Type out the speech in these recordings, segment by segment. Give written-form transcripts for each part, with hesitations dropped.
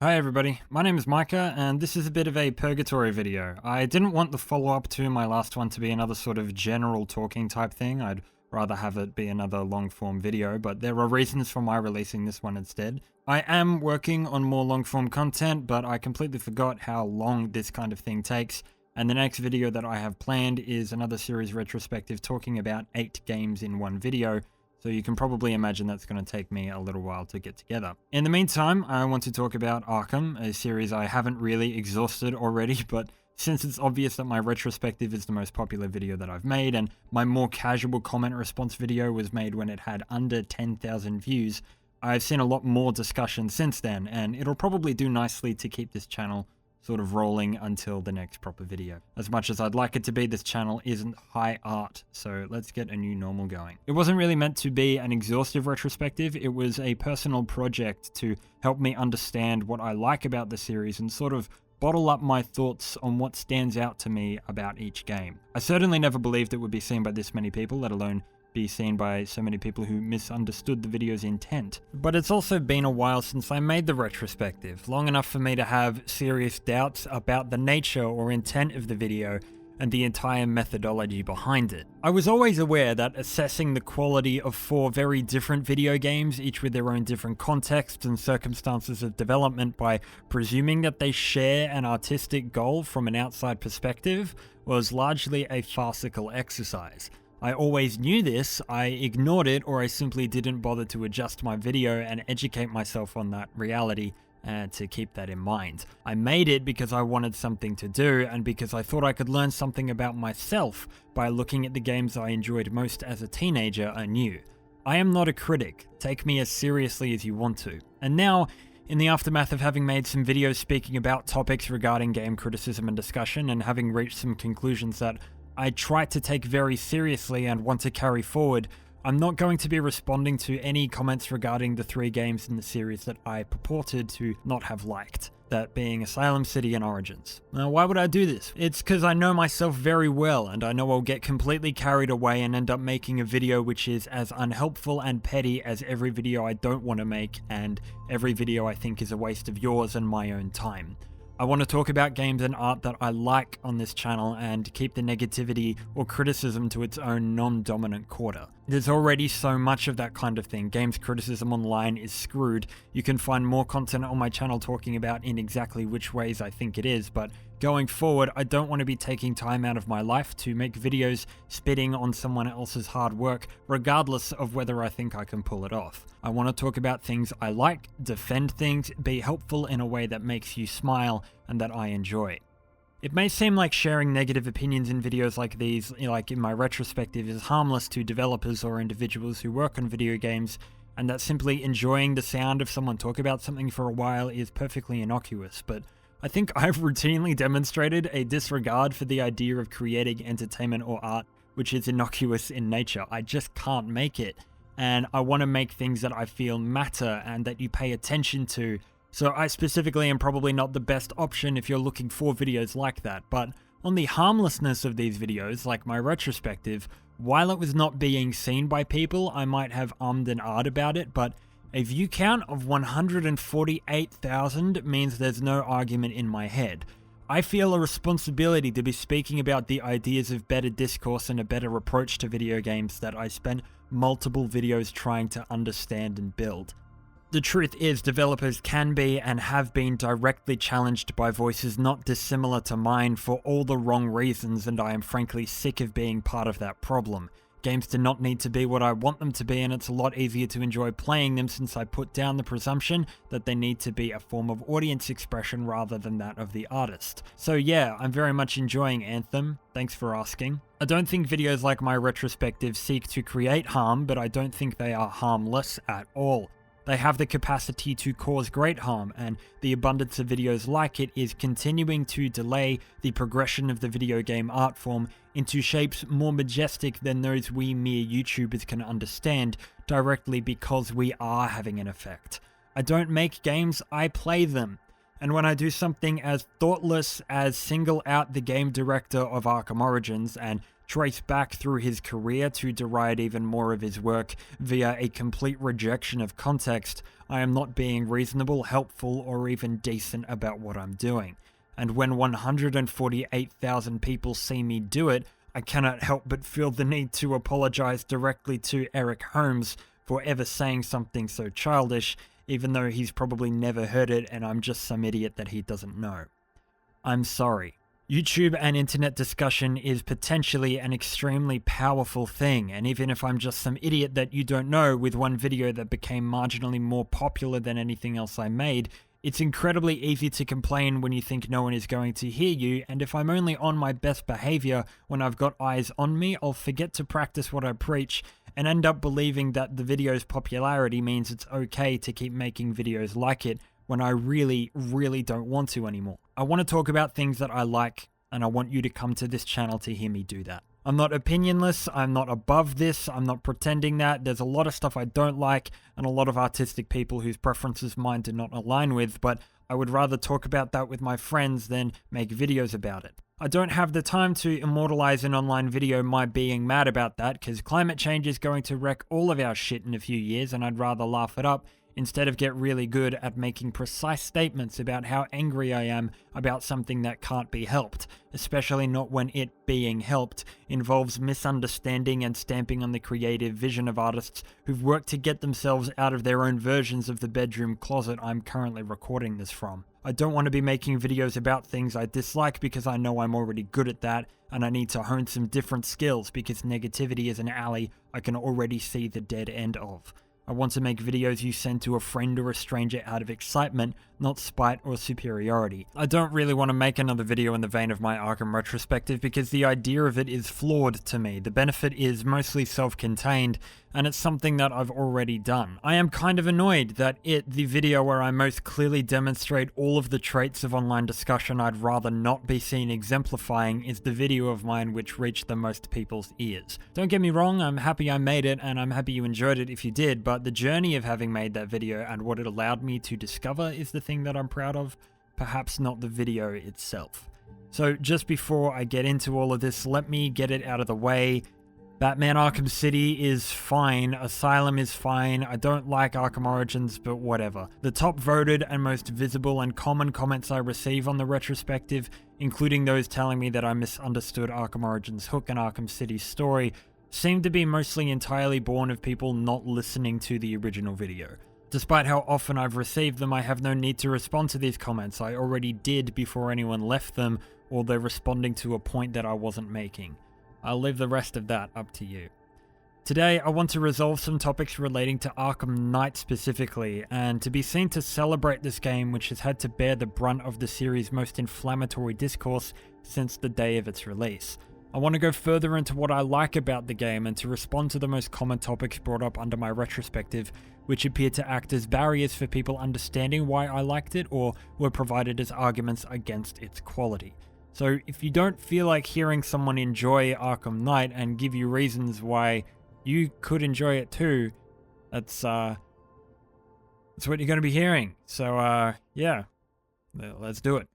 Hi everybody, my name is Micah and this is a bit of a purgatory video. I didn't want the follow-up to my last one to be another sort of general talking type thing. I'd rather have it be another long-form video, but there are reasons for my releasing this one instead. I am working on more long-form content, but I completely forgot how long this kind of thing takes, and the next video that I have planned is another series retrospective talking about 8 games in one video. So you can probably imagine that's going to take me a little while to get together. In the meantime, I want to talk about Arkham, a series I haven't really exhausted already, but since it's obvious that my retrospective is the most popular video that I've made, and my more casual comment response video was made when it had under 10,000 views, I've seen a lot more discussion since then, and it'll probably do nicely to keep this channel sort of rolling until the next proper video. As much as I'd like it to be, this channel isn't high art, so let's get a new normal going. It wasn't really meant to be an exhaustive retrospective, it was a personal project to help me understand what I like about the series and sort of bottle up my thoughts on what stands out to me about each game. I certainly never believed it would be seen by this many people, let alone be seen by so many people who misunderstood the video's intent. But it's also been a while since I made the retrospective, long enough for me to have serious doubts about the nature or intent of the video and the entire methodology behind it. I was always aware that assessing the quality of 4 very different video games, each with their own different contexts and circumstances of development, by presuming that they share an artistic goal from an outside perspective, was largely a farcical exercise. I always knew this, I ignored it, or I simply didn't bother to adjust my video and educate myself on that reality to keep that in mind. I made it because I wanted something to do and because I thought I could learn something about myself by looking at the games I enjoyed most as a teenager anew. I am not a critic, take me as seriously as you want to. And now, in the aftermath of having made some videos speaking about topics regarding game criticism and discussion, and having reached some conclusions that I try to take very seriously and want to carry forward, I'm not going to be responding to any comments regarding the 3 games in the series that I purported to not have liked, that being Asylum City and Origins. Now, why would I do this? It's because I know myself very well, and I know I'll get completely carried away and end up making a video which is as unhelpful and petty as every video I don't want to make, and every video I think is a waste of yours and my own time. I want to talk about games and art that I like on this channel and keep the negativity or criticism to its own non-dominant quarter. There's already so much of that kind of thing. Games criticism online is screwed. You can find more content on my channel talking about in exactly which ways I think it is, but going forward, I don't want to be taking time out of my life to make videos spitting on someone else's hard work, regardless of whether I think I can pull it off. I want to talk about things I like, defend things, be helpful in a way that makes you smile and that I enjoy. It may seem like sharing negative opinions in videos like these, like in my retrospective, is harmless to developers or individuals who work on video games, and that simply enjoying the sound of someone talk about something for a while is perfectly innocuous, but I think I've routinely demonstrated a disregard for the idea of creating entertainment or art which is innocuous in nature. I just can't make it, and I want to make things that I feel matter and that you pay attention to. So I specifically am probably not the best option if you're looking for videos like that, but on the harmlessness of these videos, like my retrospective, while it was not being seen by people, I might have ummed and ahed about it, but a view count of 148,000 means there's no argument in my head. I feel a responsibility to be speaking about the ideas of better discourse and a better approach to video games that I spent multiple videos trying to understand and build. The truth is, developers can be and have been directly challenged by voices not dissimilar to mine for all the wrong reasons, and I am frankly sick of being part of that problem. Games do not need to be what I want them to be, and it's a lot easier to enjoy playing them since I put down the presumption that they need to be a form of audience expression rather than that of the artist. So yeah, I'm very much enjoying Anthem, thanks for asking. I don't think videos like my retrospective seek to create harm, but I don't think they are harmless at all. They have the capacity to cause great harm, and the abundance of videos like it is continuing to delay the progression of the video game art form into shapes more majestic than those we mere YouTubers can understand, directly because we are having an effect. I don't make games, I play them. And when I do something as thoughtless as single out the game director of Arkham Origins and trace back through his career to deride even more of his work via a complete rejection of context, I am not being reasonable, helpful, or even decent about what I'm doing. And when 148,000 people see me do it, I cannot help but feel the need to apologize directly to Eric Holmes for ever saying something so childish, even though he's probably never heard it and I'm just some idiot that he doesn't know. I'm sorry. YouTube and internet discussion is potentially an extremely powerful thing, and even if I'm just some idiot that you don't know with one video that became marginally more popular than anything else I made, it's incredibly easy to complain when you think no one is going to hear you, and if I'm only on my best behavior when I've got eyes on me, I'll forget to practice what I preach and end up believing that the video's popularity means it's okay to keep making videos like it when I really, really don't want to anymore. I want to talk about things that I like, and I want you to come to this channel to hear me do that. I'm not opinionless, I'm not above this, I'm not pretending that. There's a lot of stuff I don't like, and a lot of artistic people whose preferences mine do not align with, but I would rather talk about that with my friends than make videos about it. I don't have the time to immortalize an online video my being mad about that, because climate change is going to wreck all of our shit in a few years, and I'd rather laugh it up instead of get really good at making precise statements about how angry I am about something that can't be helped, especially not when it being helped involves misunderstanding and stamping on the creative vision of artists who've worked to get themselves out of their own versions of the bedroom closet I'm currently recording this from. I don't want to be making videos about things I dislike because I know I'm already good at that, and I need to hone some different skills because negativity is an alley I can already see the dead end of. I want to make videos you send to a friend or a stranger out of excitement, not spite or superiority. I don't really want to make another video in the vein of my Arkham Retrospective because the idea of it is flawed to me. The benefit is mostly self-contained, and it's something that I've already done. I am kind of annoyed that the video where I most clearly demonstrate all of the traits of online discussion I'd rather not be seen exemplifying, is the video of mine which reached the most people's ears. Don't get me wrong, I'm happy I made it, and I'm happy you enjoyed it if you did, but the journey of having made that video and what it allowed me to discover is the thing that I'm proud of, perhaps not the video itself. So just before I get into all of this, let me get it out of the way. Batman Arkham City is fine, Asylum is fine, I don't like Arkham Origins, but whatever. The top voted and most visible and common comments I receive on the retrospective, including those telling me that I misunderstood Arkham Origins' hook and Arkham City's story, seem to be mostly entirely born of people not listening to the original video. Despite how often I've received them, I have no need to respond to these comments. I already did before anyone left them, or they're responding to a point that I wasn't making. I'll leave the rest of that up to you. Today, I want to resolve some topics relating to Arkham Knight specifically, and to be seen to celebrate this game which has had to bear the brunt of the series' most inflammatory discourse since the day of its release. I want to go further into what I like about the game and to respond to the most common topics brought up under my retrospective, which appear to act as barriers for people understanding why I liked it or were provided as arguments against its quality. So if you don't feel like hearing someone enjoy Arkham Knight and give you reasons why you could enjoy it too, that's what you're going to be hearing. So yeah, let's do it.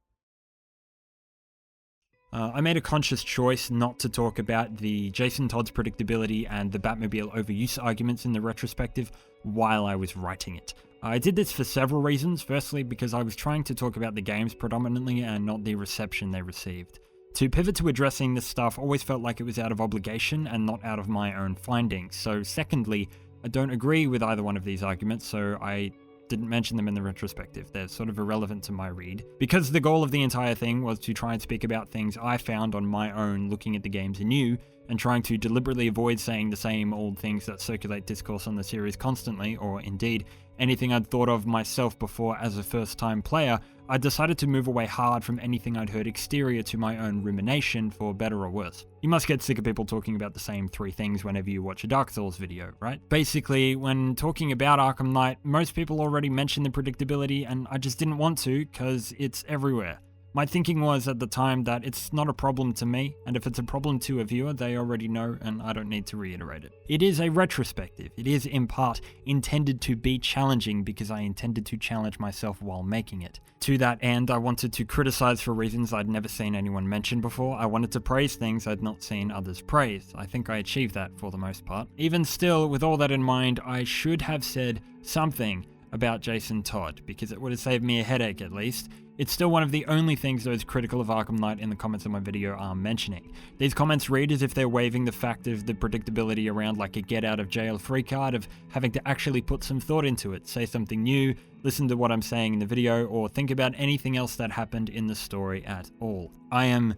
I made a conscious choice not to talk about the Jason Todd's Predictability and the Batmobile Overuse arguments in the retrospective while I was writing it. I did this for several reasons. Firstly, because I was trying to talk about the games predominantly and not the reception they received. To pivot to addressing this stuff always felt like it was out of obligation and not out of my own findings. So secondly, I don't agree with either one of these arguments, so I didn't mention them in the retrospective. They're sort of irrelevant to my read. Because the goal of the entire thing was to try and speak about things I found on my own looking at the games anew, and trying to deliberately avoid saying the same old things that circulate discourse on the series constantly, or indeed, anything I'd thought of myself before as a first-time player, I decided to move away hard from anything I'd heard exterior to my own rumination, for better or worse. You must get sick of people talking about the same three things whenever you watch a Dark Souls video, right? Basically, when talking about Arkham Knight, most people already mention the predictability, and I just didn't want to, because it's everywhere. My thinking was at the time that it's not a problem to me, and if it's a problem to a viewer, they already know, and I don't need to reiterate it. It is a retrospective. It is, in part, intended to be challenging because I intended to challenge myself while making it. To that end, I wanted to criticize for reasons I'd never seen anyone mention before. I wanted to praise things I'd not seen others praise. I think I achieved that for the most part. Even still, with all that in mind, I should have said something about Jason Todd, because it would have saved me a headache at least. It's still one of the only things those critical of Arkham Knight in the comments of my video are mentioning. These comments read as if they're waving the fact of the predictability around like a get out of jail free card, of having to actually put some thought into it, say something new, listen to what I'm saying in the video, or think about anything else that happened in the story at all. I am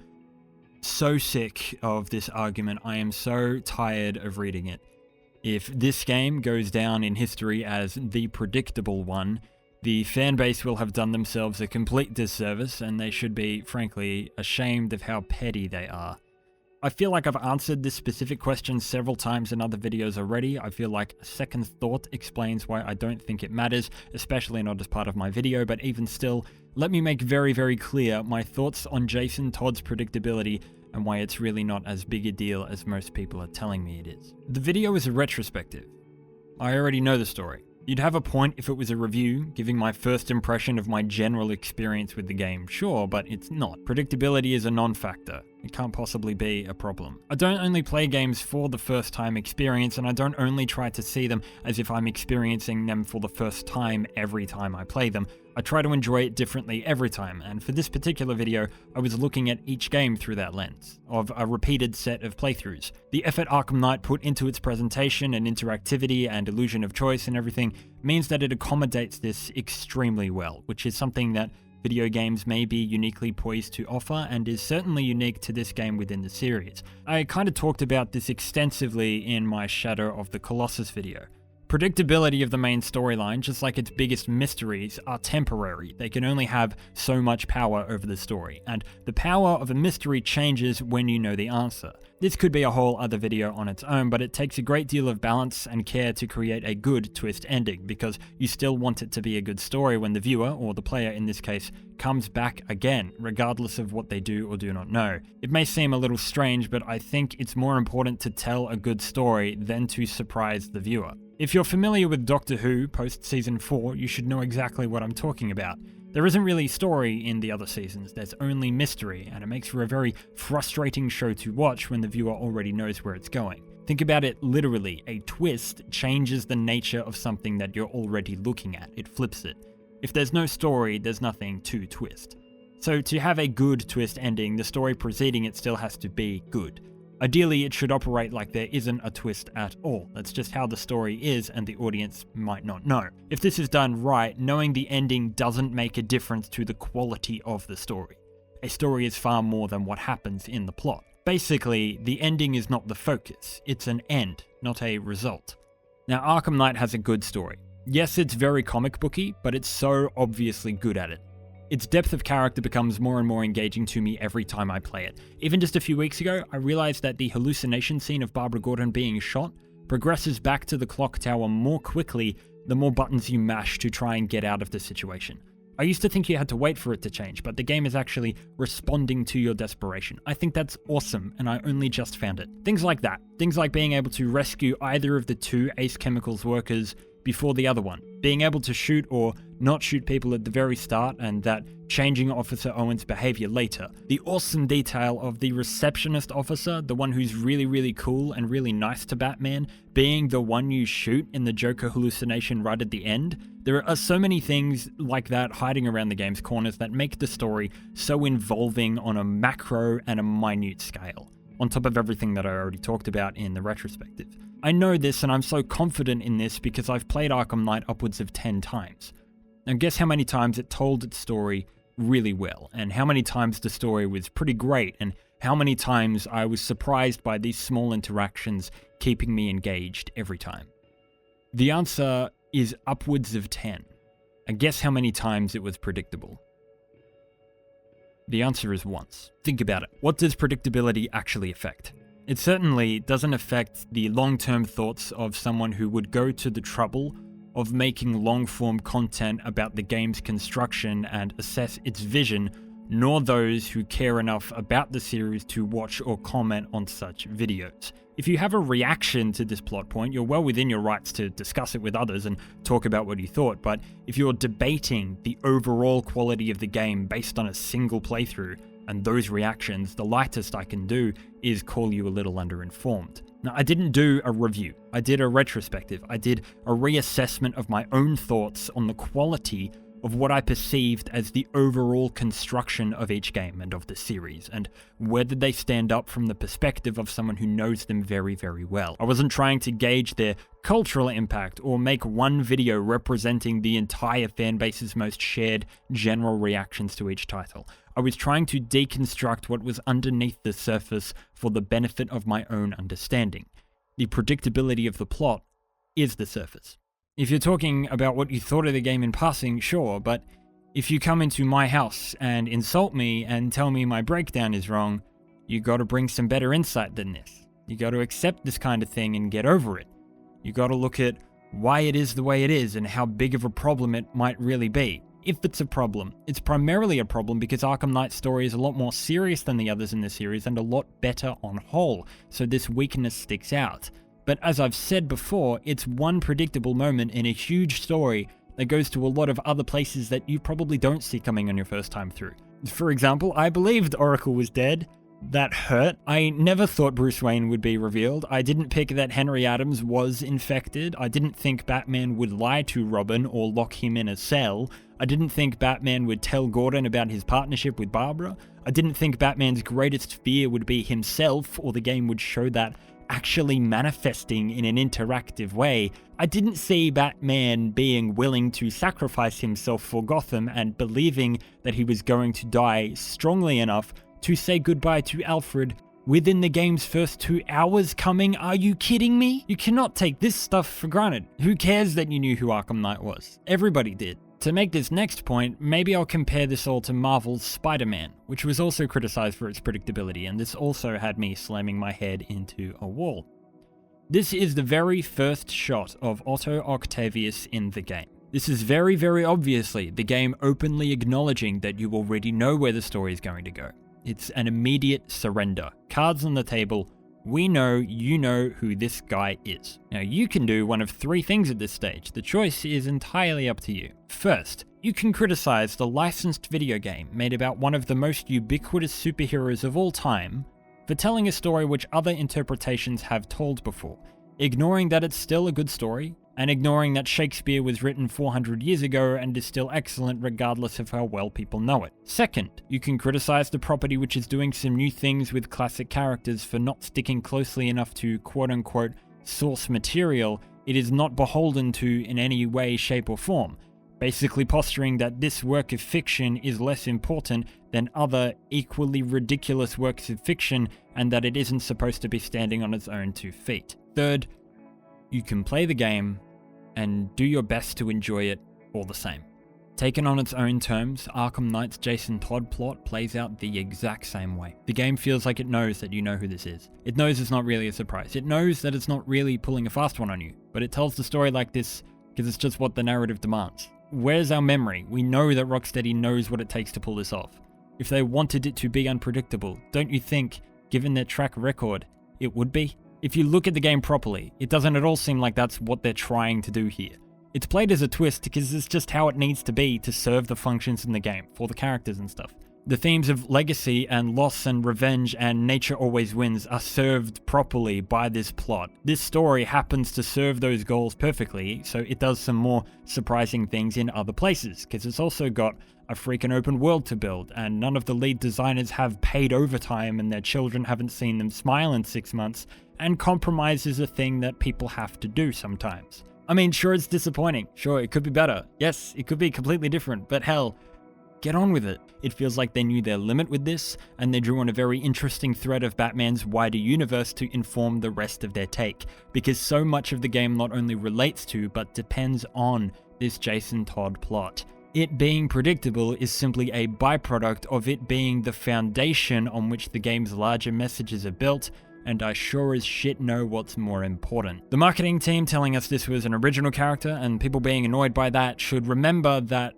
so sick of this argument. I am so tired of reading it. If this game goes down in history as the predictable one, the fanbase will have done themselves a complete disservice, and they should be, frankly, ashamed of how petty they are. I feel like I've answered this specific question several times in other videos already. I feel like a second thought explains why I don't think it matters, especially not as part of my video, but even still, let me make very, very clear my thoughts on Jason Todd's predictability and why it's really not as big a deal as most people are telling me it is. The video is a retrospective. I already know the story. You'd have a point if it was a review, giving my first impression of my general experience with the game, sure, but it's not. Predictability is a non-factor. It can't possibly be a problem. I don't only play games for the first time experience, and I don't only try to see them as if I'm experiencing them for the first time every time I play them. I try to enjoy it differently every time, and for this particular video, I was looking at each game through that lens, of a repeated set of playthroughs. The effort Arkham Knight put into its presentation and interactivity and illusion of choice and everything means that it accommodates this extremely well, which is something that video games may be uniquely poised to offer, and is certainly unique to this game within the series. I kind of talked about this extensively in my Shadow of the Colossus video. Predictability of the main storyline, just like its biggest mysteries, are temporary. They can only have so much power over the story, and the power of a mystery changes when you know the answer. This could be a whole other video on its own, but it takes a great deal of balance and care to create a good twist ending, because you still want it to be a good story when the viewer, or the player in this case, comes back again, regardless of what they do or do not know. It may seem a little strange, but I think it's more important to tell a good story than to surprise the viewer. If you're familiar with Doctor Who post-season 4, you should know exactly what I'm talking about. There isn't really story in the other seasons, there's only mystery, and it makes for a very frustrating show to watch when the viewer already knows where it's going. Think about it literally, a twist changes the nature of something that you're already looking at, it flips it. If there's no story, there's nothing to twist. So to have a good twist ending, the story preceding it still has to be good. Ideally, it should operate like there isn't a twist at all. That's just how the story is, and the audience might not know. If this is done right, knowing the ending doesn't make a difference to the quality of the story. A story is far more than what happens in the plot. Basically, the ending is not the focus. It's an end, not a result. Now, Arkham Knight has a good story. Yes, it's very comic booky, but it's so obviously good at it. Its depth of character becomes more and more engaging to me every time I play it. Even just a few weeks ago, I realized that the hallucination scene of Barbara Gordon being shot progresses back to the clock tower more quickly the more buttons you mash to try and get out of the situation. I used to think you had to wait for it to change, but the game is actually responding to your desperation. I think that's awesome, and I only just found it. Things like that. Things like being able to rescue either of the two Ace Chemicals workers before the other one. Being able to shoot or not shoot people at the very start, and that changing Officer Owen's behavior later. The awesome detail of the receptionist officer, the one who's really, really cool and really nice to Batman, being the one you shoot in the Joker hallucination right at the end. There are so many things like that hiding around the game's corners that make the story so involving on a macro and a minute scale, on top of everything that I already talked about in the retrospective. I know this, and I'm so confident in this because I've played Arkham Knight upwards of 10 times. Now guess how many times it told its story really well, and how many times the story was pretty great, and how many times I was surprised by these small interactions keeping me engaged every time. The answer is upwards of 10. And guess how many times it was predictable? The answer is once. Think about it. What does predictability actually affect? It certainly doesn't affect the long-term thoughts of someone who would go to the trouble of making long-form content about the game's construction and assess its vision nor those who care enough about the series to watch or comment on such videos. If you have a reaction to this plot point, you're well within your rights to discuss it with others and talk about what you thought, but if you're debating the overall quality of the game based on a single playthrough and those reactions, the lightest I can do is call you a little underinformed. Now, I didn't do a review. I did a retrospective. I did a reassessment of my own thoughts on the quality of what I perceived as the overall construction of each game and of the series, and whether they stand up from the perspective of someone who knows them very, very well. I wasn't trying to gauge their cultural impact or make one video representing the entire fanbase's most shared general reactions to each title. I was trying to deconstruct what was underneath the surface for the benefit of my own understanding. The predictability of the plot is the surface. If you're talking about what you thought of the game in passing, sure, but if you come into my house and insult me and tell me my breakdown is wrong, you gotta bring some better insight than this. You gotta accept this kind of thing and get over it. You gotta look at why it is the way it is and how big of a problem it might really be. If it's a problem, it's primarily a problem because Arkham Knight's story is a lot more serious than the others in the series and a lot better on whole, so this weakness sticks out. But as I've said before, it's one predictable moment in a huge story that goes to a lot of other places that you probably don't see coming on your first time through. For example, I believed Oracle was dead. That hurt. I never thought Bruce Wayne would be revealed. I didn't pick that Henry Adams was infected. I didn't think Batman would lie to Robin or lock him in a cell. I didn't think Batman would tell Gordon about his partnership with Barbara. I didn't think Batman's greatest fear would be himself, or the game would show that actually manifesting in an interactive way. I didn't see Batman being willing to sacrifice himself for Gotham and believing that he was going to die strongly enough to say goodbye to Alfred within the game's first 2 hours coming. Are you kidding me? You cannot take this stuff for granted. Who cares that you knew who Arkham Knight was? Everybody did. To make this next point, maybe I'll compare this all to Marvel's Spider-Man, which was also criticized for its predictability, and this also had me slamming my head into a wall. This is the very first shot of Otto Octavius in the game. This is very, very obviously the game openly acknowledging that you already know where the story is going to go. It's an immediate surrender. Cards on the table. We know you know who this guy is. Now, you can do one of 3 things at this stage. The choice is entirely up to you. First, you can criticize the licensed video game made about one of the most ubiquitous superheroes of all time for telling a story which other interpretations have told before, ignoring that it's still a good story, and ignoring that Shakespeare was written 400 years ago and is still excellent regardless of how well people know it. Second, you can criticize the property which is doing some new things with classic characters for not sticking closely enough to quote-unquote source material it is not beholden to in any way, shape or form, basically posturing that this work of fiction is less important than other equally ridiculous works of fiction and that it isn't supposed to be standing on its own 2 feet. Third, you can play the game and do your best to enjoy it all the same. Taken on its own terms, Arkham Knight's Jason Todd plot plays out the exact same way. The game feels like it knows that you know who this is. It knows it's not really a surprise. It knows that it's not really pulling a fast one on you, but it tells the story like this because it's just what the narrative demands. Where's our memory? We know that Rocksteady knows what it takes to pull this off. If they wanted it to be unpredictable, don't you think, given their track record, it would be? If you look at the game properly, it doesn't at all seem like that's what they're trying to do here. It's played as a twist because it's just how it needs to be to serve the functions in the game, for the characters and stuff. The themes of legacy and loss and revenge and nature always wins are served properly by this plot. This story happens to serve those goals perfectly, so it does some more surprising things in other places, because it's also got a freaking open world to build, and none of the lead designers have paid overtime and their children haven't seen them smile in 6 months, and compromise is a thing that people have to do sometimes. I mean, sure, it's disappointing. Sure, it could be better. Yes, it could be completely different, but hell, get on with it. It feels like they knew their limit with this, and they drew on a very interesting thread of Batman's wider universe to inform the rest of their take, because so much of the game not only relates to, but depends on this Jason Todd plot. It being predictable is simply a byproduct of it being the foundation on which the game's larger messages are built, and I sure as shit know what's more important. The marketing team telling us this was an original character and people being annoyed by that should remember that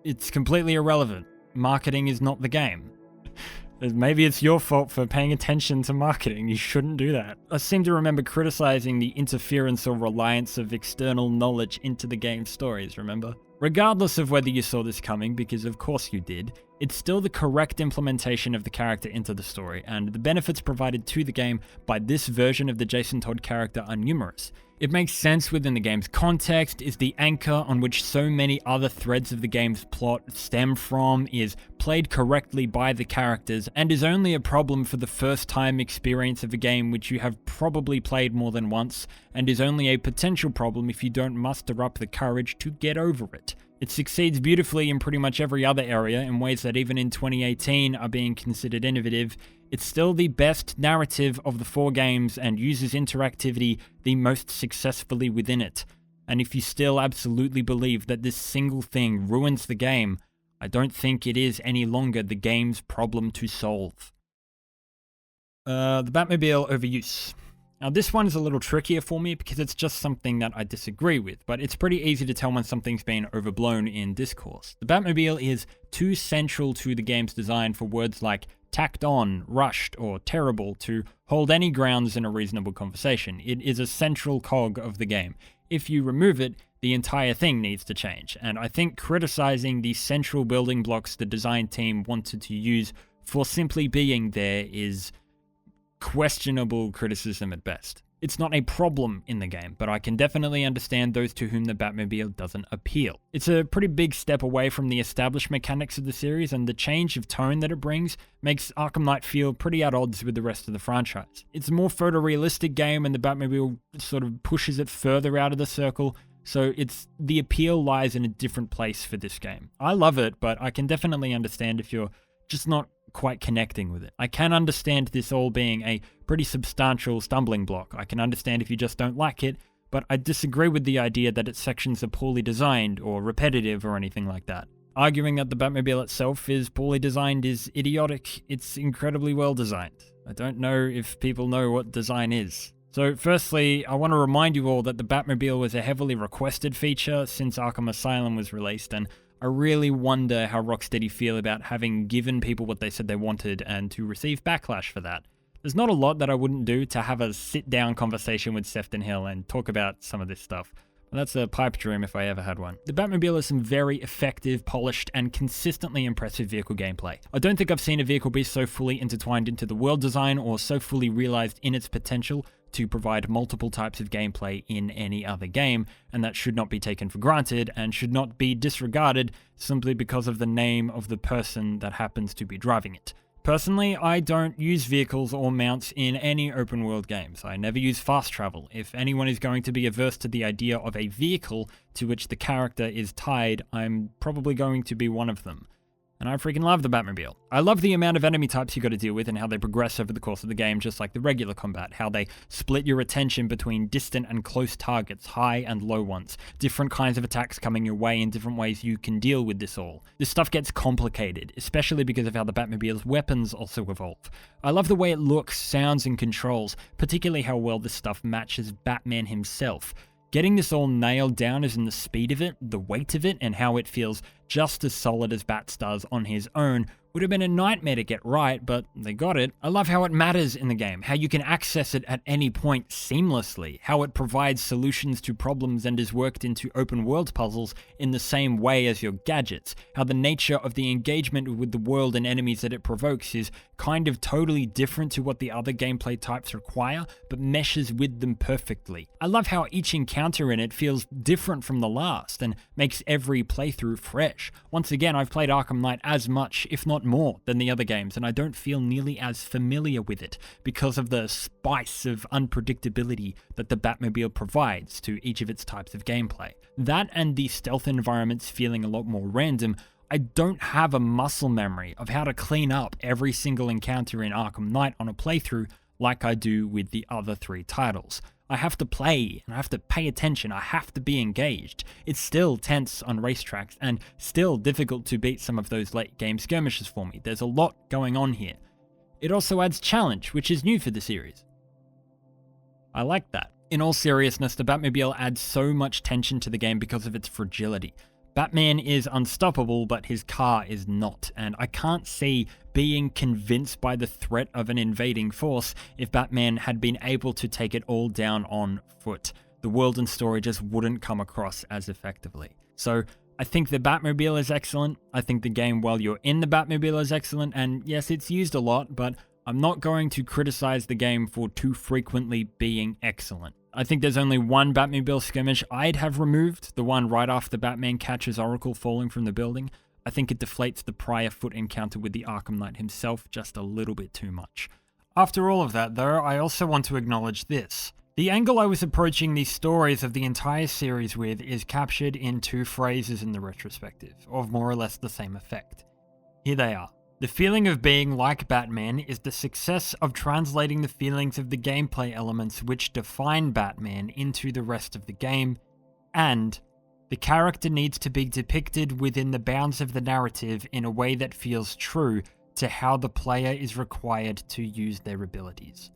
it's completely irrelevant. marketing is not the game. Maybe it's your fault for paying attention to marketing. You shouldn't do that. I seem to remember criticizing the interference or reliance of external knowledge into the game's stories, remember? Regardless of whether you saw this coming, because of course you did, it's still the correct implementation of the character into the story, and the benefits provided to the game by this version of the Jason Todd character are numerous. It makes sense within the game's context, is the anchor on which so many other threads of the game's plot stem from, is played correctly by the characters, and is only a problem for the first time experience of a game which you have probably played more than once, and is only a potential problem if you don't muster up the courage to get over it. It succeeds beautifully in pretty much every other area in ways that even in 2018 are being considered innovative. It's still the best narrative of the 4 games and uses interactivity the most successfully within it. And if you still absolutely believe that this single thing ruins the game, I don't think it is any longer the game's problem to solve. The Batmobile Overuse. Now this one is a little trickier for me because it's just something that I disagree with, but it's pretty easy to tell when something's been overblown in discourse. The Batmobile is too central to the game's design for words like tacked on, rushed, or terrible to hold any grounds in a reasonable conversation. It is a central cog of the game. If you remove it, the entire thing needs to change, and I think criticizing the central building blocks the design team wanted to use for simply being there is questionable criticism at best. It's not a problem in the game, but I can definitely understand those to whom the Batmobile doesn't appeal. It's a pretty big step away from the established mechanics of the series, and the change of tone that it brings makes Arkham Knight feel pretty at odds with the rest of the franchise. It's a more photorealistic game, and the Batmobile sort of pushes it further out of the circle, so the appeal lies in a different place for this game. I love it, but I can definitely understand if you're just not quite connecting with it. I can understand this all being a pretty substantial stumbling block. I can understand if you just don't like it, but I disagree with the idea that its sections are poorly designed or repetitive or anything like that. Arguing that the Batmobile itself is poorly designed is idiotic. It's incredibly well designed. I don't know if people know what design is. So firstly, I want to remind you all that the Batmobile was a heavily requested feature since Arkham Asylum was released, and I really wonder how Rocksteady feel about having given people what they said they wanted and to receive backlash for that. There's not a lot that I wouldn't do to have a sit-down conversation with Sefton Hill and talk about some of this stuff. But that's a pipe dream if I ever had one. The Batmobile has some very effective, polished, and consistently impressive vehicle gameplay. I don't think I've seen a vehicle be so fully intertwined into the world design or so fully realized in its potential to provide multiple types of gameplay in any other game, and that should not be taken for granted and should not be disregarded simply because of the name of the person that happens to be driving it. Personally, I don't use vehicles or mounts in any open world games. I never use fast travel. If anyone is going to be averse to the idea of a vehicle to which the character is tied, I'm probably going to be one of them. And I freaking love the Batmobile. I love the amount of enemy types you got to deal with and how they progress over the course of the game, just like the regular combat. How they split your attention between distant and close targets, high and low ones. Different kinds of attacks coming your way and different ways you can deal with this all. This stuff gets complicated, especially because of how the Batmobile's weapons also evolve. I love the way it looks, sounds, and controls, particularly how well this stuff matches Batman himself. Getting this all nailed down is in the speed of it, the weight of it, and how it feels just as solid as Bats does on his own. Would have been a nightmare to get right, but they got it. I love how it matters in the game, how you can access it at any point seamlessly, how it provides solutions to problems and is worked into open world puzzles in the same way as your gadgets, how the nature of the engagement with the world and enemies that it provokes is kind of totally different to what the other gameplay types require, but meshes with them perfectly. I love how each encounter in it feels different from the last and makes every playthrough fresh. Once again, I've played Arkham Knight as much, if not more, than the other games, and I don't feel nearly as familiar with it because of the spice of unpredictability that the Batmobile provides to each of its types of gameplay. That and the stealth environments feeling a lot more random. I don't have a muscle memory of how to clean up every single encounter in Arkham Knight on a playthrough like I do with the other 3 titles. I have to play, and I have to pay attention, I have to be engaged. It's still tense on racetracks, and still difficult to beat some of those late game skirmishes for me. There's a lot going on here. It also adds challenge, which is new for the series. I like that. In all seriousness, the Batmobile adds so much tension to the game because of its fragility. Batman is unstoppable, but his car is not, and I can't see being convinced by the threat of an invading force if Batman had been able to take it all down on foot. The world and story just wouldn't come across as effectively. So I think the Batmobile is excellent. I think the game while you're in the Batmobile is excellent, and yes, it's used a lot, but I'm not going to criticize the game for too frequently being excellent. I think there's only one Batmobile skirmish I'd have removed, the one right after Batman catches Oracle falling from the building. I think it deflates the prior foot encounter with the Arkham Knight himself just a little bit too much. After all of that though, I also want to acknowledge this. The angle I was approaching these stories of the entire series with is captured in 2 phrases in the retrospective, of more or less the same effect. Here they are. The feeling of being like Batman is the success of translating the feelings of the gameplay elements which define Batman into the rest of the game, and the character needs to be depicted within the bounds of the narrative in a way that feels true to how the player is required to use their abilities.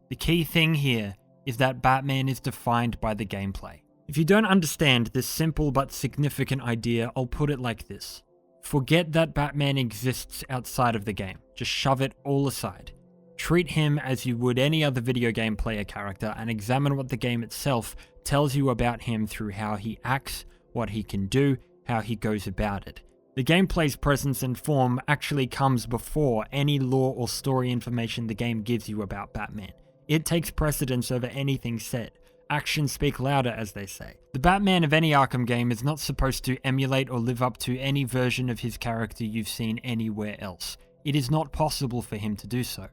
The key thing here is that Batman is defined by the gameplay. If you don't understand this simple but significant idea, I'll put it like this. Forget that Batman exists outside of the game. Just shove it all aside. Treat him as you would any other video game player character and examine what the game itself tells you about him through how he acts, what he can do, how he goes about it. The gameplay's presence and form actually comes before any lore or story information the game gives you about Batman. It takes precedence over anything said. Actions speak louder, as they say. The Batman of any Arkham game is not supposed to emulate or live up to any version of his character you've seen anywhere else. It is not possible for him to do so.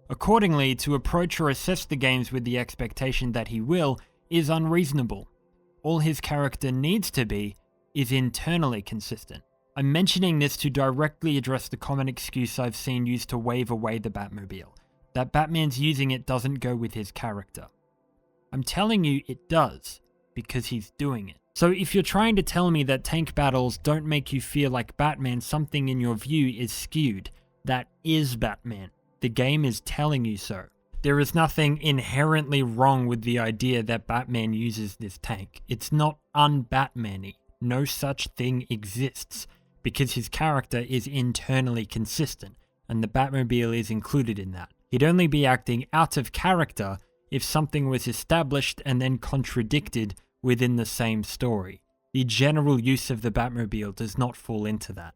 Accordingly, to approach or assess the games with the expectation that he will is unreasonable. All his character needs to be is internally consistent. I'm mentioning this to directly address the common excuse I've seen used to wave away the Batmobile, that Batman's using it doesn't go with his character. I'm telling you it does, because he's doing it. So if you're trying to tell me that tank battles don't make you feel like Batman, something in your view is skewed. That is Batman. The game is telling you so. There is nothing inherently wrong with the idea that Batman uses this tank. It's not un-Batman-y. No such thing exists, because his character is internally consistent, and the Batmobile is included in that. He'd only be acting out of character if something was established and then contradicted within the same story. The general use of the Batmobile does not fall into that.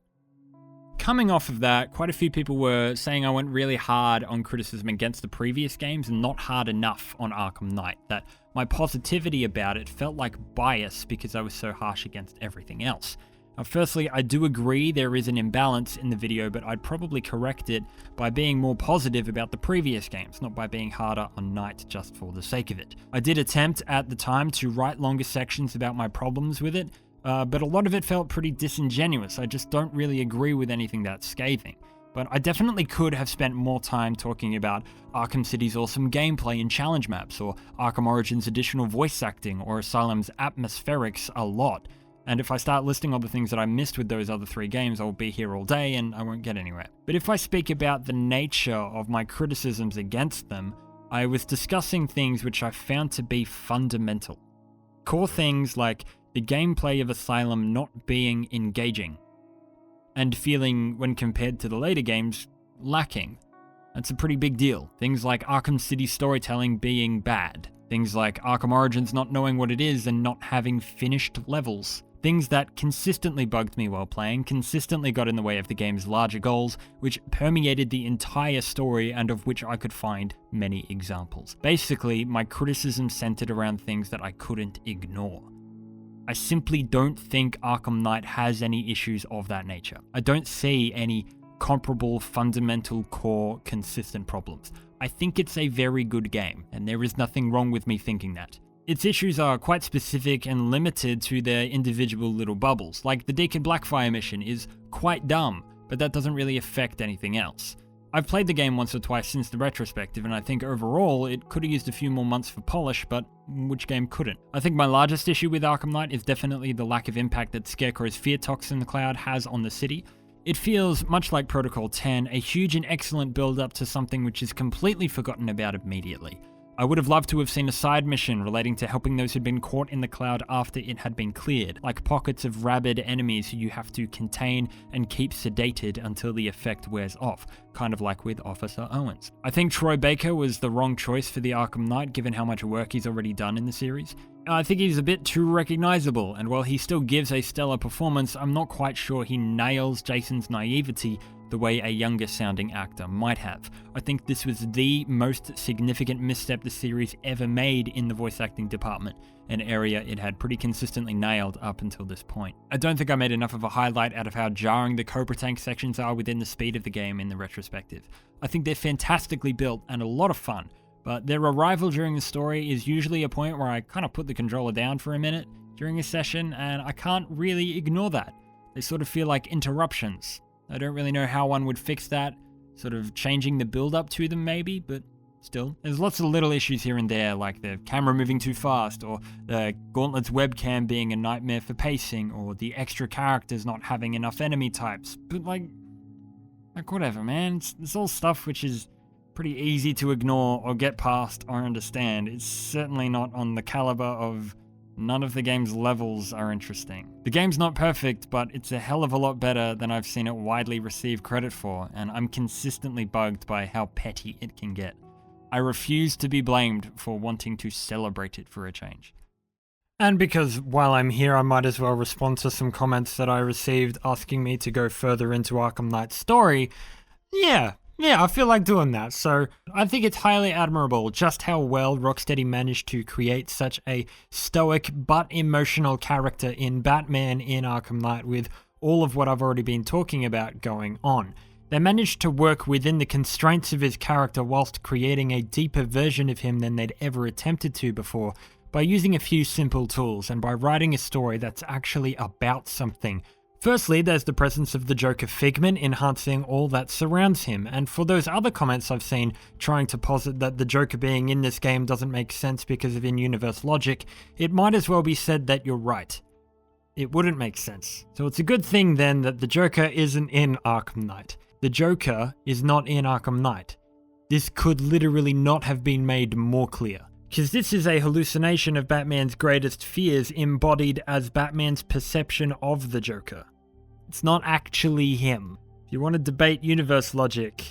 Coming off of that, quite a few people were saying I went really hard on criticism against the previous games and not hard enough on Arkham Knight, that my positivity about it felt like bias because I was so harsh against everything else. Now, firstly, I do agree there is an imbalance in the video, but I'd probably correct it by being more positive about the previous games, not by being harder on Knight just for the sake of it. I did attempt at the time to write longer sections about my problems with it, but a lot of it felt pretty disingenuous. I just don't really agree with anything that's scathing. But I definitely could have spent more time talking about Arkham City's awesome gameplay and challenge maps, or Arkham Origin's additional voice acting, or Asylum's atmospherics a lot. And if I start listing all the things that I missed with those other 3 games, I'll be here all day and I won't get anywhere. But if I speak about the nature of my criticisms against them, I was discussing things which I found to be fundamental. Core things like the gameplay of Asylum not being engaging, and feeling, when compared to the later games, lacking. That's a pretty big deal. Things like Arkham City storytelling being bad. Things like Arkham Origins not knowing what it is and not having finished levels. Things that consistently bugged me while playing, consistently got in the way of the game's larger goals, which permeated the entire story and of which I could find many examples. Basically, my criticism centered around things that I couldn't ignore. I simply don't think Arkham Knight has any issues of that nature. I don't see any comparable, fundamental, core, consistent problems. I think it's a very good game, and there is nothing wrong with me thinking that. Its issues are quite specific and limited to their individual little bubbles, like the Deacon Blackfire mission is quite dumb, but that doesn't really affect anything else. I've played the game once or twice since the retrospective, and I think overall it could have used a few more months for polish, but which game couldn't? I think my largest issue with Arkham Knight is definitely the lack of impact that Scarecrow's fear toxin in the cloud has on the city. It feels, much like Protocol 10, a huge and excellent build-up to something which is completely forgotten about immediately. I would have loved to have seen a side mission relating to helping those who'd been caught in the cloud after it had been cleared, like pockets of rabid enemies who you have to contain and keep sedated until the effect wears off, kind of like with Officer Owens. I think Troy Baker was the wrong choice for the Arkham Knight given how much work he's already done in the series. I think he's a bit too recognizable, and while he still gives a stellar performance, I'm not quite sure he nails Jason's naivety the way a younger sounding actor might have. I think this was the most significant misstep the series ever made in the voice acting department, an area it had pretty consistently nailed up until this point. I don't think I made enough of a highlight out of how jarring the Cobra Tank sections are within the speed of the game in the retrospective. I think they're fantastically built and a lot of fun, but their arrival during the story is usually a point where I kind of put the controller down for a minute during a session, and I can't really ignore that. They sort of feel like interruptions. I don't really know how one would fix that, sort of changing the build-up to them maybe, but still. There's lots of little issues here and there, like the camera moving too fast, or the Gauntlet's webcam being a nightmare for pacing, or the extra characters not having enough enemy types. But like whatever, man. It's all stuff which is pretty easy to ignore or get past or understand. It's certainly not on the caliber of none of the game's levels are interesting. The game's not perfect, but it's a hell of a lot better than I've seen it widely receive credit for, and I'm consistently bugged by how petty it can get. I refuse to be blamed for wanting to celebrate it for a change. And because while I'm here, I might as well respond to some comments that I received asking me to go further into Arkham Knight's story. Yeah, I feel like doing that. So I think it's highly admirable just how well Rocksteady managed to create such a stoic but emotional character in Batman in Arkham Knight with all of what I've already been talking about going on. They managed to work within the constraints of his character whilst creating a deeper version of him than they'd ever attempted to before, by using a few simple tools and by writing a story that's actually about something. Firstly, there's the presence of the Joker figment enhancing all that surrounds him, and for those other comments I've seen trying to posit that the Joker being in this game doesn't make sense because of in-universe logic, it might as well be said that you're right. It wouldn't make sense. So it's a good thing then that the Joker isn't in Arkham Knight. The Joker is not in Arkham Knight. This could literally not have been made more clear. Because this is a hallucination of Batman's greatest fears embodied as Batman's perception of the Joker. It's not actually him. If you want to debate universe logic,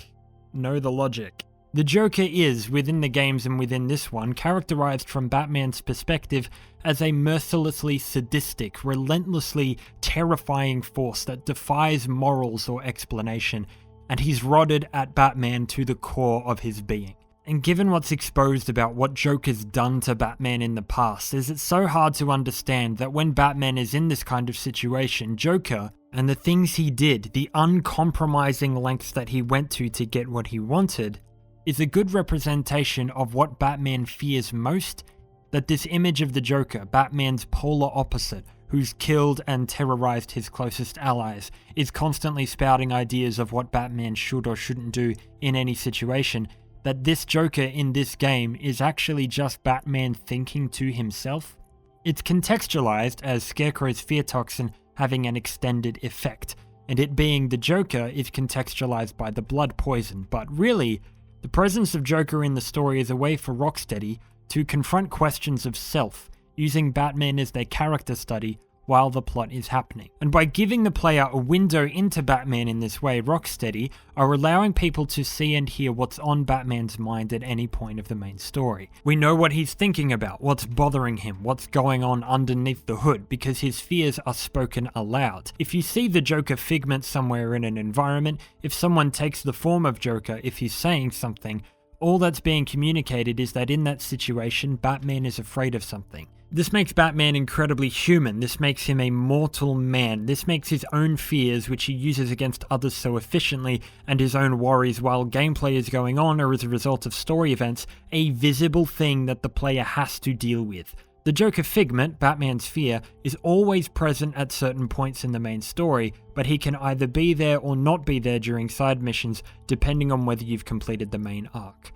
know the logic. The Joker is, within the games and within this one, characterized from Batman's perspective as a mercilessly sadistic, relentlessly terrifying force that defies morals or explanation, and he's rotted at Batman to the core of his being. And given what's exposed about what Joker's done to Batman in the past, is it so hard to understand that when Batman is in this kind of situation, Joker, and the things he did, the uncompromising lengths that he went to get what he wanted, is a good representation of what Batman fears most, that this image of the Joker, Batman's polar opposite, who's killed and terrorized his closest allies, is constantly spouting ideas of what Batman should or shouldn't do in any situation, that this Joker in this game is actually just Batman thinking to himself. It's contextualized as Scarecrow's fear toxin having an extended effect, and it being the Joker is contextualized by the blood poison, but really, the presence of Joker in the story is a way for Rocksteady to confront questions of self, using Batman as their character study while the plot is happening. And by giving the player a window into Batman in this way, Rocksteady are allowing people to see and hear what's on Batman's mind at any point of the main story. We know what he's thinking about, what's bothering him, what's going on underneath the hood, because his fears are spoken aloud. If you see the Joker figment somewhere in an environment, if someone takes the form of Joker, if he's saying something, all that's being communicated is that in that situation, Batman is afraid of something. This makes Batman incredibly human. This makes him a mortal man. This makes his own fears, which he uses against others so efficiently, and his own worries while gameplay is going on or as a result of story events, a visible thing that the player has to deal with. The Joker figment, Batman's fear, is always present at certain points in the main story, but he can either be there or not be there during side missions, depending on whether you've completed the main arc.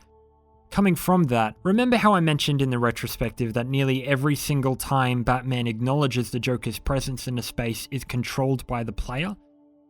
Coming from that, remember how I mentioned in the retrospective that nearly every single time Batman acknowledges the Joker's presence in a space is controlled by the player?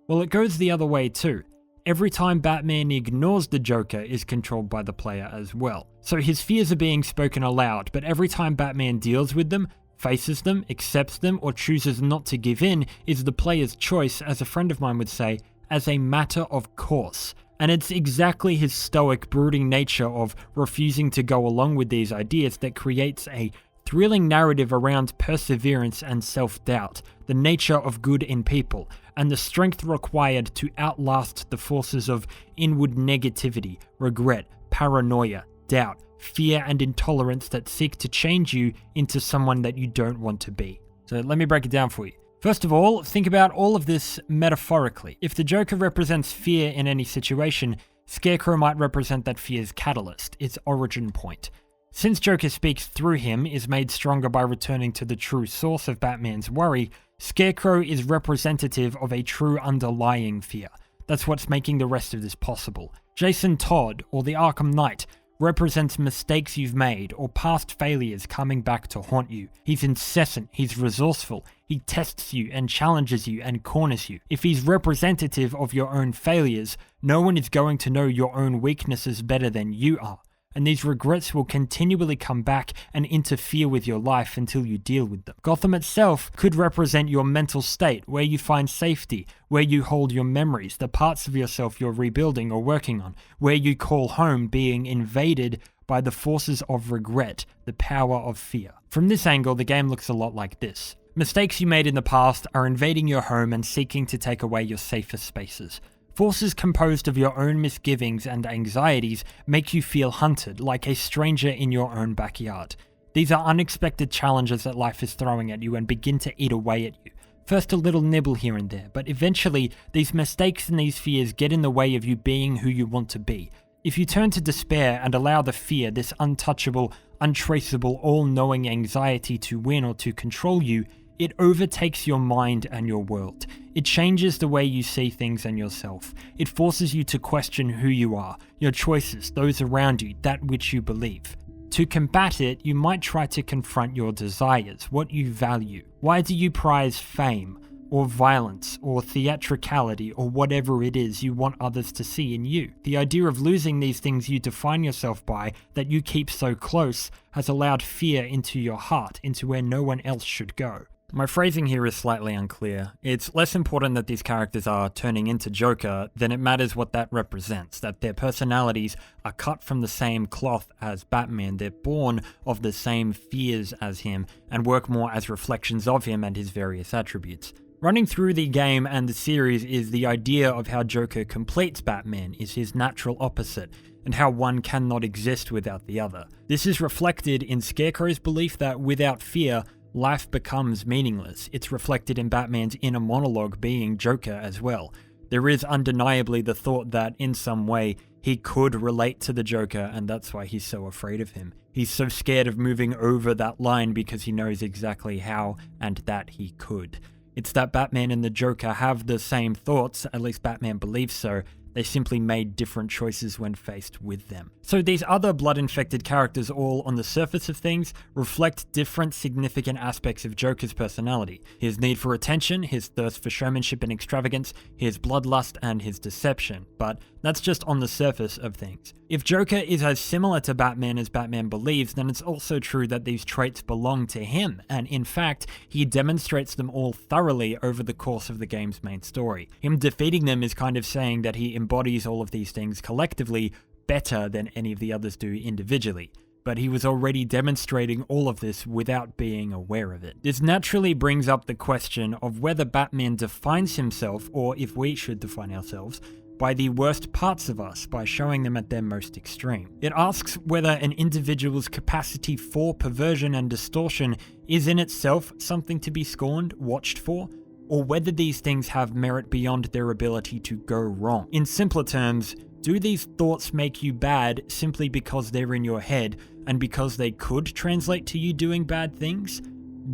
Well, it goes the other way too. every time Batman ignores the Joker is controlled by the player as well. So his fears are being spoken aloud, but every time Batman deals with them, faces them, accepts them, or chooses not to give in is the player's choice, as a friend of mine would say, as a matter of course. And it's exactly his stoic, brooding nature of refusing to go along with these ideas that creates a thrilling narrative around perseverance and self-doubt, the nature of good in people, and the strength required to outlast the forces of inward negativity, regret, paranoia, doubt, fear, and intolerance that seek to change you into someone that you don't want to be. So let me break it down for you. First of all, think about all of this metaphorically. If the Joker represents fear in any situation, Scarecrow might represent that fear's catalyst, its origin point. Since Joker speaks through him, is made stronger by returning to the true source of Batman's worry, Scarecrow is representative of a true underlying fear. That's what's making the rest of this possible. Jason Todd, or the Arkham Knight, represents mistakes you've made or past failures coming back to haunt you. He's incessant, he's resourceful, he tests you and challenges you and corners you. If he's representative of your own failures, no one is going to know your own weaknesses better than you are. And these regrets will continually come back and interfere with your life until you deal with them. Gotham itself could represent your mental state, where you find safety, where you hold your memories, the parts of yourself you're rebuilding or working on, where you call home being invaded by the forces of regret, the power of fear. From this angle, the game looks a lot like this. Mistakes you made in the past are invading your home and seeking to take away your safest spaces. Forces composed of your own misgivings and anxieties make you feel hunted, like a stranger in your own backyard. These are unexpected challenges that life is throwing at you and begin to eat away at you. First a little nibble here and there, but eventually these mistakes and these fears get in the way of you being who you want to be. If you turn to despair and allow the fear, this untouchable, untraceable, all-knowing anxiety to win or to control you, it overtakes your mind and your world. It changes the way you see things and yourself. It forces you to question who you are, your choices, those around you, that which you believe. To combat it, you might try to confront your desires, what you value. Why do you prize fame, or violence, or theatricality, or whatever it is you want others to see in you? The idea of losing these things you define yourself by, that you keep so close, has allowed fear into your heart, into where no one else should go. My phrasing here is slightly unclear. It's less important that these characters are turning into Joker than it matters what that represents, that their personalities are cut from the same cloth as Batman, they're born of the same fears as him, and work more as reflections of him and his various attributes. Running through the game and the series is the idea of how Joker completes Batman, is his natural opposite, and how one cannot exist without the other. This is reflected in Scarecrow's belief that without fear, life becomes meaningless. It's reflected in Batman's inner monologue being Joker as well. There is undeniably the thought that in some way he could relate to the Joker, and that's why he's so afraid of him. He's so scared of moving over that line because he knows exactly how and that he could. It's that Batman and the Joker have the same thoughts, at least Batman believes so. They simply made different choices when faced with them. So these other blood-infected characters, all on the surface of things, reflect different significant aspects of Joker's personality. His need for attention, his thirst for showmanship and extravagance, his bloodlust, and his deception. But that's just on the surface of things. If Joker is as similar to Batman as Batman believes, then it's also true that these traits belong to him, and in fact, he demonstrates them all thoroughly over the course of the game's main story. Him defeating them is kind of saying that he embodies all of these things collectively better than any of the others do individually. But he was already demonstrating all of this without being aware of it. This naturally brings up the question of whether Batman defines himself, or if we should define ourselves, by the worst parts of us, by showing them at their most extreme. It asks whether an individual's capacity for perversion and distortion is in itself something to be scorned, watched for, or whether these things have merit beyond their ability to go wrong. In simpler terms, do these thoughts make you bad simply because they're in your head and because they could translate to you doing bad things?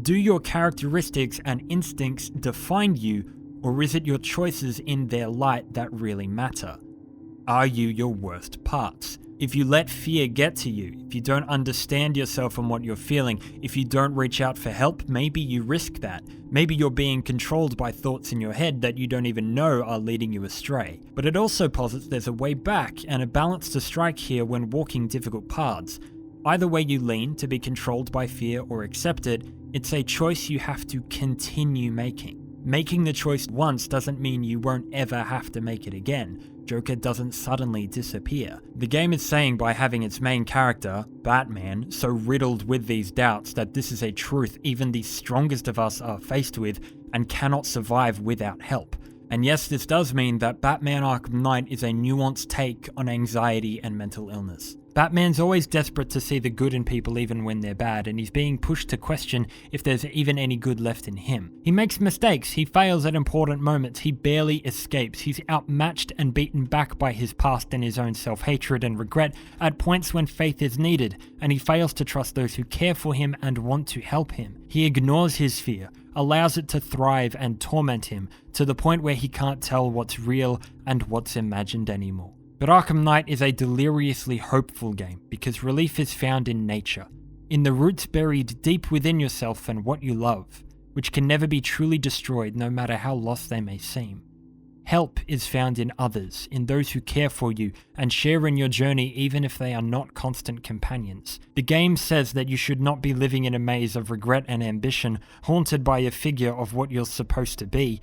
Do your characteristics and instincts define you, or is it your choices in their light that really matter? Are you your worst parts? If you let fear get to you, if you don't understand yourself and what you're feeling, if you don't reach out for help, maybe you risk that. Maybe you're being controlled by thoughts in your head that you don't even know are leading you astray. But it also posits there's a way back and a balance to strike here when walking difficult paths. Either way you lean, to be controlled by fear or accept it, it's a choice you have to continue making. Making the choice once doesn't mean you won't ever have to make it again. Joker doesn't suddenly disappear. The game is saying by having its main character, Batman, so riddled with these doubts that this is a truth even the strongest of us are faced with and cannot survive without help. And yes, this does mean that Batman Arkham Knight is a nuanced take on anxiety and mental illness. Batman's always desperate to see the good in people even when they're bad, and he's being pushed to question if there's even any good left in him. He makes mistakes, he fails at important moments, he barely escapes, he's outmatched and beaten back by his past and his own self-hatred and regret at points when faith is needed, and he fails to trust those who care for him and want to help him. He ignores his fear, allows it to thrive and torment him, to the point where he can't tell what's real and what's imagined anymore. But Arkham Knight is a deliriously hopeful game because relief is found in nature, in the roots buried deep within yourself and what you love, which can never be truly destroyed no matter how lost they may seem. Help is found in others, in those who care for you and share in your journey even if they are not constant companions. The game says that you should not be living in a maze of regret and ambition, haunted by a figure of what you're supposed to be.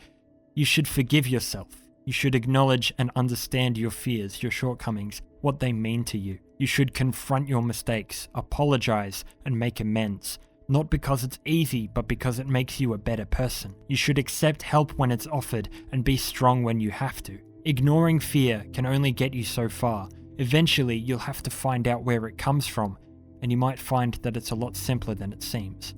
You should forgive yourself. You should acknowledge and understand your fears, your shortcomings, what they mean to you. You should confront your mistakes, apologize, and make amends. Not because it's easy, but because it makes you a better person. You should accept help when it's offered and be strong when you have to. Ignoring fear can only get you so far. Eventually, you'll have to find out where it comes from, and you might find that it's a lot simpler than it seems.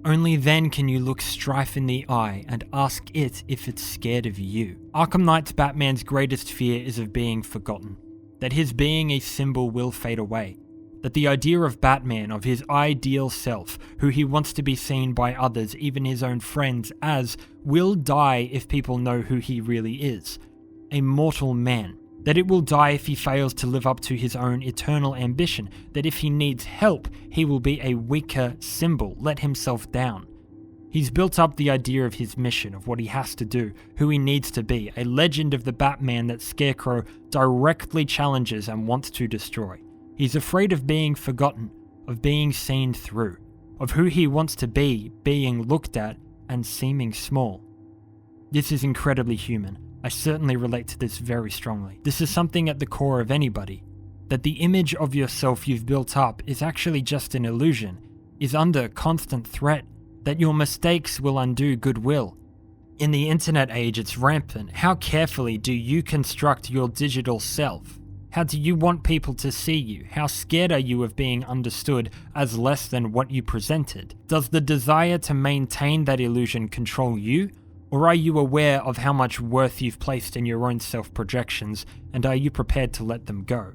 Only then can you look strife in the eye and ask it if it's scared of you. Arkham Knight's Batman's greatest fear is of being forgotten. That his being a symbol will fade away. That the idea of Batman, of his ideal self, who he wants to be seen by others, even his own friends, as, will die if people know who he really is. A mortal man. That it will die if he fails to live up to his own eternal ambition, that if he needs help, he will be a weaker symbol, let himself down. He's built up the idea of his mission, of what he has to do, who he needs to be, a legend of the Batman that Scarecrow directly challenges and wants to destroy. He's afraid of being forgotten, of being seen through, of who he wants to be, being looked at, and seeming small. This is incredibly human. I certainly relate to this very strongly. This is something at the core of anybody. That the image of yourself you've built up is actually just an illusion, is under constant threat, that your mistakes will undo goodwill. In the internet age, it's rampant. How carefully do you construct your digital self? How do you want people to see you? How scared are you of being understood as less than what you presented? Does the desire to maintain that illusion control you? Or are you aware of how much worth you've placed in your own self-projections, and are you prepared to let them go?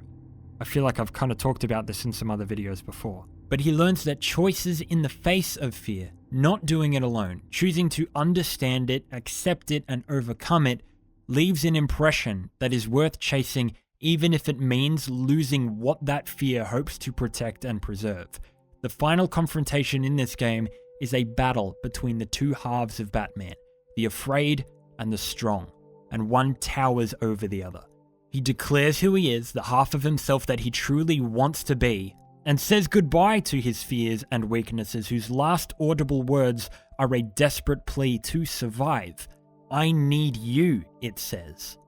I feel like I've kind of talked about this in some other videos before. But he learns that choices in the face of fear, not doing it alone, choosing to understand it, accept it, and overcome it, leaves an impression that is worth chasing even if it means losing what that fear hopes to protect and preserve. The final confrontation in this game is a battle between the two halves of Batman, the afraid and the strong, and one towers over the other. He declares who he is, the half of himself that he truly wants to be, and says goodbye to his fears and weaknesses, whose last audible words are a desperate plea to survive. I need you, it says.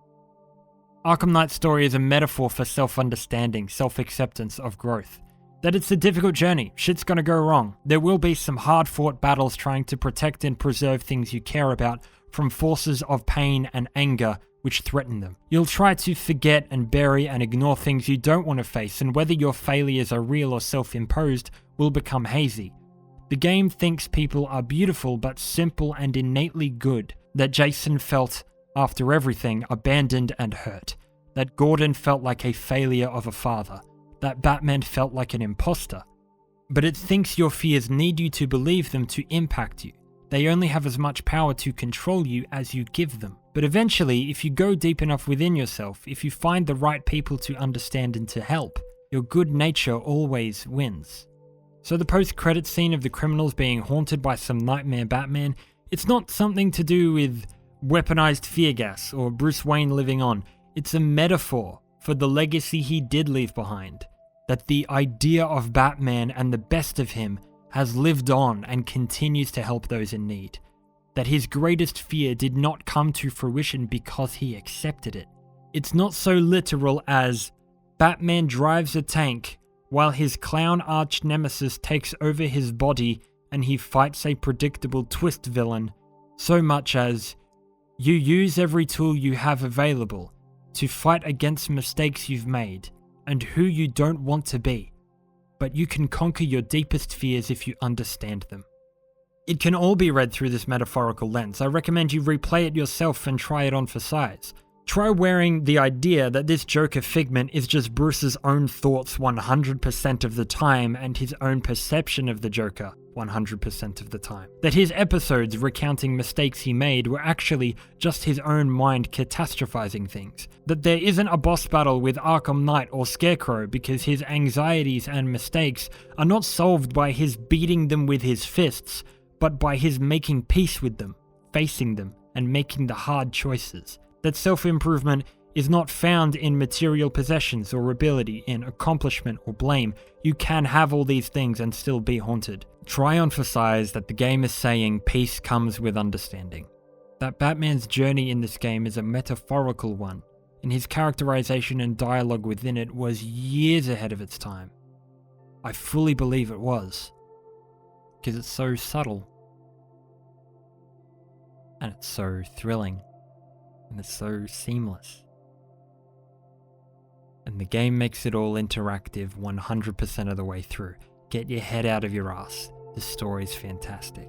Arkham Knight's story is a metaphor for self-understanding, self-acceptance of growth. That it's a difficult journey, shit's gonna go wrong. There will be some hard-fought battles trying to protect and preserve things you care about from forces of pain and anger which threaten them. You'll try to forget and bury and ignore things you don't want to face, and whether your failures are real or self-imposed will become hazy. The game thinks people are beautiful but simple and innately good. That Jason felt, after everything, abandoned and hurt. That Gordon felt like a failure of a father. That Batman felt like an imposter. But it thinks your fears need you to believe them to impact you. They only have as much power to control you as you give them. But eventually, if you go deep enough within yourself, if you find the right people to understand and to help, Your good nature always wins. So the post-credit scene of the criminals being haunted by some nightmare Batman, it's not something to do with weaponized fear gas or Bruce Wayne living on. It's a metaphor for the legacy he did leave behind. That the idea of Batman and the best of him has lived on and continues to help those in need. That his greatest fear did not come to fruition because he accepted it. It's not so literal as Batman drives a tank while his clown arch nemesis takes over his body and he fights a predictable twist villain, so much as you use every tool you have available to fight against mistakes you've made and who you don't want to be, but you can conquer your deepest fears if you understand them. It can all be read through this metaphorical lens. I recommend you replay it yourself and try it on for size. Try wearing the idea that this Joker figment is just Bruce's own thoughts 100% of the time and his own perception of the Joker 100% of the time. That his episodes recounting mistakes he made were actually just his own mind catastrophizing things. That there isn't a boss battle with Arkham Knight or Scarecrow because his anxieties and mistakes are not solved by his beating them with his fists, but by his making peace with them, facing them, and making the hard choices. That self-improvement is not found in material possessions or ability, in accomplishment or blame. You can have all these things and still be haunted. Try emphasize that the game is saying peace comes with understanding. That Batman's journey in this game is a metaphorical one, and his characterization and dialogue within it was years ahead of its time. I fully believe it was, because it's so subtle, and it's so thrilling. And it's so seamless. And the game makes it all interactive 100% of the way through. Get your head out of your ass. The story's fantastic.